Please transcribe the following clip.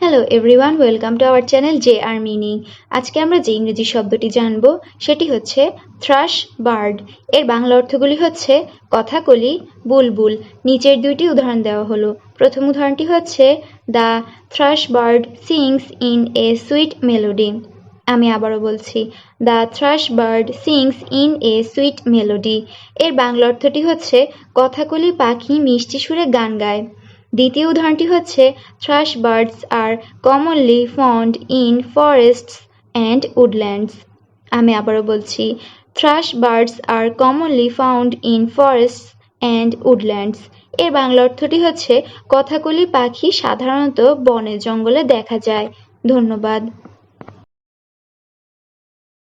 Hello everyone, welcome to our channel J R meaning. আজকে আমরা যে ইংরেজি শব্দটি জানব সেটি হচ্ছে থ্রাশ বার্ড। এর বাংলা অর্থগুলি হচ্ছে কথাকলি, বুলবুল। নিচের দুইটি উদাহরণ দেওয়া হলো। প্রথম উদাহরণটি হচ্ছে the thrush bird sings in a sweet melody. আমি আবারও বলছি, the thrush bird sings in a sweet melody. এর বাংলা অর্থটি হচ্ছে কথাকলি পাখি মিষ্টি সুরে গান গায়। দ্বিতীয় উদাহরণটি হচ্ছে thrush birds are commonly found in forests and woodlands. আমি আবারও বলছি, thrush birds are commonly found in forests and woodlands. এর বাংলা অর্থটি হচ্ছে কথাকলি পাখি সাধারণত বনে জঙ্গলে দেখা যায়। ধন্যবাদ।